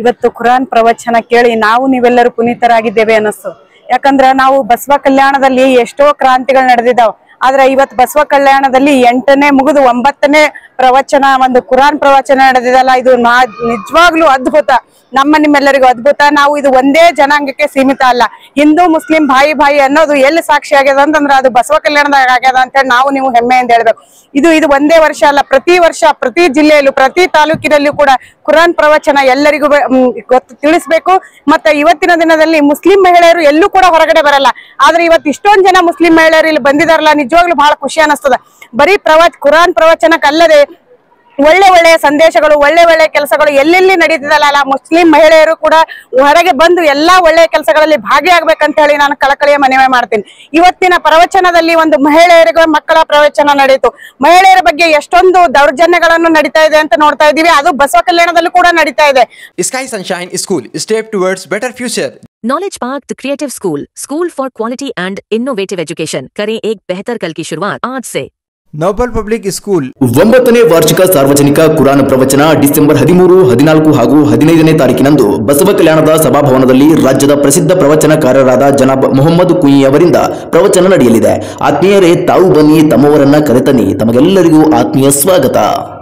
ಇವತ್ತು ಕುರಾನ್ ಪ್ರವಚನ ಕೇಳಿ ನಾವು ನೀವೆಲ್ಲರೂ ಪುನೀತರಾಗಿದ್ದೇವೆ ಅನ್ನಿಸ್ತು. ಯಾಕಂದ್ರೆ ನಾವು ಬಸವ ಕಲ್ಯಾಣದಲ್ಲಿ ಎಷ್ಟೋ ಕ್ರಾಂತಿಗಳು ನಡೆದಿದ್ದಾವೆ. ಆದ್ರೆ ಇವತ್ತು ಬಸವ ಕಲ್ಯಾಣದಲ್ಲಿ 8ನೇ ಮುಗಿದು 9ನೇ ಪ್ರವಚನ, ಒಂದು ಕುರಾನ್ ಪ್ರವಚನ ನಡೆದಿದಲ್ಲ, ಇದು ನಿಜವಾಗ್ಲೂ ಅದ್ಭುತ. ನಿಮ್ಮೆಲ್ಲರಿಗೂ ಅದ್ಭುತ. ನಾವು ಇದು ಒಂದೇ ಜನಾಂಗಕ್ಕೆ ಸೀಮಿತ ಅಲ್ಲ, ಹಿಂದೂ ಮುಸ್ಲಿಂ ಭಾಯಿ ಭಾಯಿ ಅನ್ನೋದು ಎಲ್ಲಿ ಸಾಕ್ಷಿ ಆಗ್ಯದ ಅಂತಂದ್ರೆ ಅದು ಬಸವ ಕಲ್ಯಾಣದಾಗ ಆಗ್ಯದ ಅಂತ ಹೇಳಿ ನಾವು ನೀವು ಹೆಮ್ಮೆಯಿಂದ ಹೇಳ್ಬೇಕು. ಇದು ಒಂದೇ ವರ್ಷ ಅಲ್ಲ, ಪ್ರತಿ ವರ್ಷ ಪ್ರತಿ ಜಿಲ್ಲೆಯಲ್ಲೂ ಪ್ರತಿ ತಾಲೂಕಿನಲ್ಲೂ ಕೂಡ ಕುರಾನ್ ಪ್ರವಚನ ಎಲ್ಲರಿಗೂ ತಿಳಿಸ್ಬೇಕು. ಮತ್ತೆ ಇವತ್ತಿನ ದಿನದಲ್ಲಿ ಮುಸ್ಲಿಂ ಮಹಿಳೆಯರು ಎಲ್ಲೂ ಕೂಡ ಹೊರಗಡೆ ಬರಲ್ಲ. ಆದ್ರೆ ಇವತ್ತು ಇಷ್ಟೊಂದು ಜನ ಮುಸ್ಲಿಂ ಮಹಿಳೆಯರು ಇಲ್ಲಿ ಬಂದಿದಾರಲ್ಲ, ನಿಜವಾಗ್ಲೂ ಬಹಳ ಖುಷಿ ಅನಿಸ್ತದ. ಬರೀ ಕುರಾನ್ ಪ್ರವಚನಕ್ಕಲ್ಲದೆ ಒಳ್ಳೆ ಒಳ್ಳೆಯ ಸಂದೇಶಗಳು, ಒಳ್ಳೆ ಒಳ್ಳೆ ಕೆಲಸಗಳು ಎಲ್ಲೆಲ್ಲಿ ನಡೀತಿದಲ್ಲ, ಮುಸ್ಲಿಂ ಮಹಿಳೆಯರು ಕೂಡ ಹೊರಗೆ ಬಂದು ಎಲ್ಲಾ ಒಳ್ಳೆಯ ಕೆಲಸಗಳಲ್ಲಿ ಭಾಗಿಯಾಗಬೇಕಂತ ಹೇಳಿ ನಾನು ಕಳಕಳಿಯ ಮನವಿ ಮಾಡ್ತೀನಿ. ಇವತ್ತಿನ ಪ್ರವಚನದಲ್ಲಿ ಒಂದು ಮಹಿಳೆಯರಿಗೆ ಮಕ್ಕಳ ಪ್ರವಚನ ನಡೆಯಿತು. ಮಹಿಳೆಯರ ಬಗ್ಗೆ ಎಷ್ಟೊಂದು ದೌರ್ಜನ್ಯಗಳನ್ನು ನಡೀತಾ ಇದೆ ಅಂತ ನೋಡ್ತಾ ಇದೀವಿ. ಅದು ಬಸವ ಕಲ್ಯಾಣದಲ್ಲೂ ಕೂಡ ನಡೀತಾ ಇದೆ. Sky Sunshine School, step towards better future. Knowledge Park the Creative School for quality and innovative education. करें एक बेहतर कल की शुरुआत आज से. नौबल पब्लिक स्कूल 9ನೇ ವಾರ್ಷಿಕ ಸಾರ್ವಜನಿಕ ಕುರಾನ್ ಪ್ರವಚನ ಡಿಸೆಂಬರ್ 13, 14 ಹಾಗೂ 15ನೇ ತಾರೀಕಿನಂದು ಬಸವ ಕಲ್ಯಾಣದ ಸಭಾಭವನದಲ್ಲಿ ರಾಜ್ಯದ ಪ್ರಸಿದ್ಧ ಪ್ರವಚನಕಾರರಾದ ಜನಾಬ್ ಮೊಹಮ್ಮದ್ ಕುಯಿ ಅವರಿಂದ ಪ್ರವಚನ ನಡೆಯಲಿದೆ. ಆತ್ಮೀಯರೇ, ತಾವು ಬನ್ನಿ, ತಮ್ಮವರನ್ನ ಕರೆತನ್ನಿ. ತಮಗೆಲ್ಲರಿಗೂ ಆತ್ಮೀಯ ಸ್ವಾಗತ.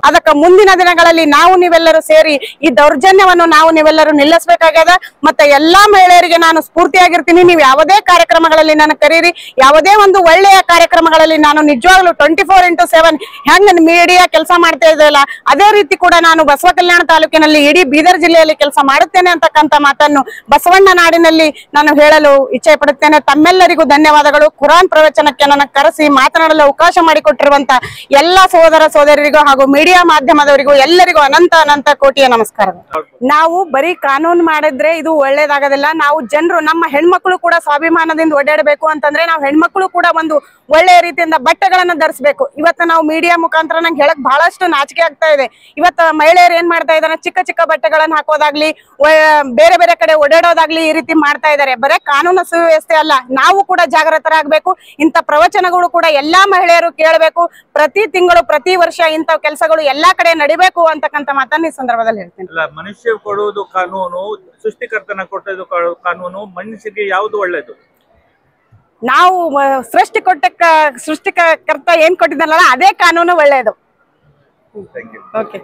ಅದಕ್ಕೆ ಮುಂದಿನ ದಿನಗಳಲ್ಲಿ ನಾವು ನೀವೆಲ್ಲರೂ ಸೇರಿ ಈ ದೌರ್ಜನ್ಯವನ್ನು ನಾವು ನೀವೆಲ್ಲರೂ ನಿಲ್ಲಿಸಬೇಕಾಗ್ಯದ. ಮತ್ತೆ ಎಲ್ಲಾ ಮಹಿಳೆಯರಿಗೆ ನಾನು ಸ್ಫೂರ್ತಿಯಾಗಿರ್ತೀನಿ. ನೀವು ಯಾವುದೇ ಕಾರ್ಯಕ್ರಮಗಳಲ್ಲಿ ನನ್ನ ಕರೀರಿ, ಯಾವುದೇ ಒಂದು ಒಳ್ಳೆಯ ಕಾರ್ಯಕ್ರಮಗಳಲ್ಲಿ ನಾನು ನಿಜವಾಗ್ಲೂ 24x7 ಹೆಂಗ್ ಮೀಡಿಯಾ ಕೆಲಸ ಮಾಡ್ತಾ ಇದೆಯಲ್ಲ, ಅದೇ ರೀತಿ ಕೂಡ ನಾನು ಬಸವ ಕಲ್ಯಾಣ ತಾಲೂಕಿನಲ್ಲಿ ಇಡೀ ಬೀದರ್ ಜಿಲ್ಲೆಯಲ್ಲಿ ಕೆಲಸ ಮಾಡುತ್ತೇನೆ ಅಂತಕ್ಕಂಥ ಮಾತನ್ನು ಬಸವಣ್ಣ ನಾಡಿನಲ್ಲಿ ನಾನು ಹೇಳಲು ಇಚ್ಛೆ ಪಡುತ್ತೇನೆ. ತಮ್ಮೆಲ್ಲರಿಗೂ ಧನ್ಯವಾದಗಳು. ಕುರಾನ್ ಪ್ರವಚನಕ್ಕೆ ನನ್ನ ಕರೆಸಿ ಮಾತನಾಡಲು ಅವಕಾಶ ಮಾಡಿಕೊಟ್ಟಿರುವಂತ ಎಲ್ಲಾ ಸಹೋದರ ಸಹೋದರಿಗೂ ಹಾಗೂ ಮೀಡಿಯಾ ಮಾಧ್ಯಮದವರಿಗೂ ಎಲ್ಲರಿಗೂ ಅನಂತ ಕೋಟಿಯ ನಮಸ್ಕಾರಗಳು. ನಾವು ಬರೀ ಕಾನೂನು ಮಾಡಿದ್ರೆ ಇದು ಒಳ್ಳೇದಾಗೋದಿಲ್ಲ. ನಾವು ಜನರು, ನಮ್ಮ ಹೆಣ್ಮಕ್ಳು ಕೂಡ ಸ್ವಾಭಿಮಾನದಿಂದ ಓಡಾಡಬೇಕು ಅಂತಂದ್ರೆ ನಾವು ಹೆಣ್ಮಕ್ಳು ಕೂಡ ಒಂದು ಒಳ್ಳೆಯ ರೀತಿಯಿಂದ ಬಟ್ಟೆಗಳನ್ನ ಧರಿಸಬೇಕು. ಇವತ್ತು ನಾವು ಮೀಡಿಯಾ ಮುಖಾಂತರ ನಂಗೆ ಹೇಳಕ್ ಬಹಳಷ್ಟು ನಾಚಿಕೆ ಆಗ್ತಾ ಇದೆ. ಇವತ್ತು ಮಹಿಳೆಯರು ಏನ್ ಮಾಡ್ತಾ ಇದಾರೆ, ಚಿಕ್ಕ ಚಿಕ್ಕ ಬಟ್ಟೆಗಳನ್ನ ಹಾಕೋದಾಗ್ಲಿ, ಬೇರೆ ಬೇರೆ ಕಡೆ ಓಡಾಡೋದಾಗ್ಲಿ ಈ ರೀತಿ ಮಾಡ್ತಾ ಇದಾರೆ. ಬರೇ ಕಾನೂನು ಸುವ್ಯವಸ್ಥೆ ಅಲ್ಲ, ನಾವು ಕೂಡ ಜಾಗೃತರಾಗಬೇಕು. ಇಂಥ ಪ್ರವಚನಗಳು ಕೂಡ ಎಲ್ಲಾ ಮಹಿಳೆಯರು ಕೇಳಬೇಕು. ಪ್ರತಿ ತಿಂಗಳು ಪ್ರತಿ ವರ್ಷ ಇಂಥ ಕೆಲಸಗಳು ಎಲ್ಲಾ ಕಡೆ ನಡಿಬೇಕು ಅಂತಕ್ಕಂಥ ಮಾತನ್ನ ಈ ಸಂದರ್ಭದಲ್ಲಿ ಹೇಳ್ತೀನಿ. ಮನುಷ್ಯ ಕೊಡುವುದು ಕಾನೂನು, ಸೃಷ್ಟಿಕರ್ತನ ಕೊಟ್ಟದ್ದು ಕಾನೂನು. ಮನುಷ್ಯರಿಗೆ ಯಾವುದು ಒಳ್ಳೇದು? ನಾವು ಸೃಷ್ಟಿಕರ್ತ ಏನ್ ಕೊಟ್ಟಿದ್ದಲ್ಲ ಅದೇ ಕಾನೂನು ಒಳ್ಳೇದು. ಓಕೆ.